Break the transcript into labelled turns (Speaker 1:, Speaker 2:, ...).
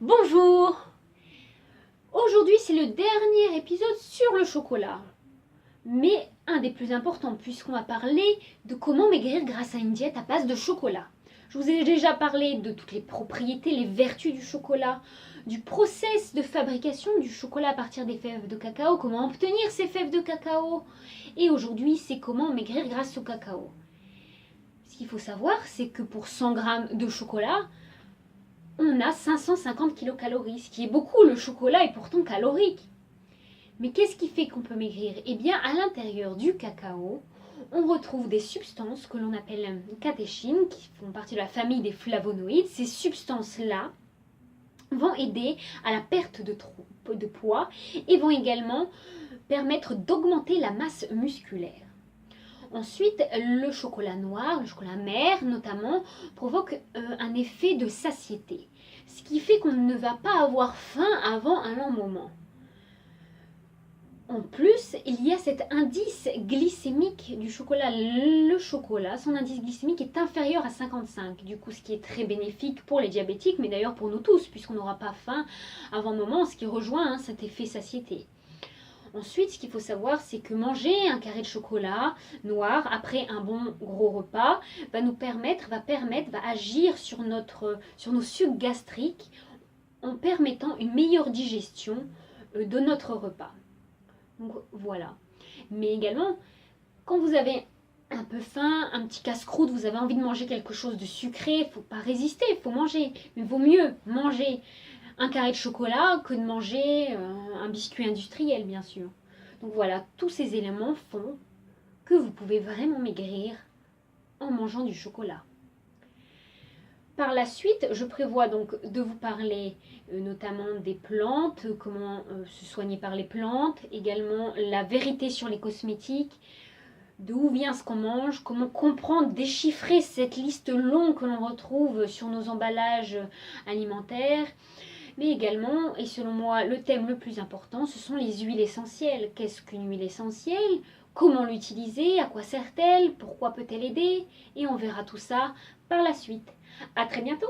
Speaker 1: Bonjour! Aujourd'hui c'est le dernier épisode sur le chocolat, mais un des plus importants puisqu'on va parler de comment maigrir grâce à une diète à base de chocolat. Je vous ai déjà parlé de toutes les propriétés, les vertus du chocolat, du process de fabrication du chocolat à partir des fèves de cacao, comment obtenir ces fèves de cacao, et aujourd'hui c'est comment maigrir grâce au cacao. Ce qu'il faut savoir, c'est que pour 100 grammes de chocolat, on a 550 kilocalories, ce qui est beaucoup. Le chocolat est pourtant calorique. Mais qu'est-ce qui fait qu'on peut maigrir? Eh bien, à l'intérieur du cacao, on retrouve des substances que l'on appelle catéchines, qui font partie de la famille des flavonoïdes. Ces substances-là vont aider à la perte de poids et vont également permettre d'augmenter la masse musculaire. Ensuite, le chocolat noir, le chocolat amer notamment, provoque un effet de satiété, ce qui fait qu'on ne va pas avoir faim avant un long moment. En plus, il y a cet indice glycémique du chocolat. Le chocolat, son indice glycémique est inférieur à 55, du coup ce qui est très bénéfique pour les diabétiques, mais d'ailleurs pour nous tous, puisqu'on n'aura pas faim avant un moment, ce qui rejoint cet effet satiété. Ensuite, ce qu'il faut savoir, c'est que manger un carré de chocolat noir après un bon gros repas va agir sur nos sucs gastriques en permettant une meilleure digestion de notre repas. Donc voilà. Mais également, quand vous avez un peu faim, un petit casse-croûte, vous avez envie de manger quelque chose de sucré, il ne faut pas résister, il faut manger. Mais il vaut mieux manger un carré de chocolat que de manger un biscuit industriel, bien sûr. Donc voilà, tous ces éléments font que vous pouvez vraiment maigrir en mangeant du chocolat. Par la suite, je prévois donc de vous parler notamment des plantes, comment se soigner par les plantes, également la vérité sur les cosmétiques, d'où vient ce qu'on mange, comment comprendre, déchiffrer cette liste longue que l'on retrouve sur nos emballages alimentaires. Mais également, et selon moi le thème le plus important, ce sont les huiles essentielles. Qu'est-ce qu'une huile essentielle? Comment l'utiliser? À quoi sert-elle? Pourquoi peut-elle aider? Et on verra tout ça par la suite. À très bientôt!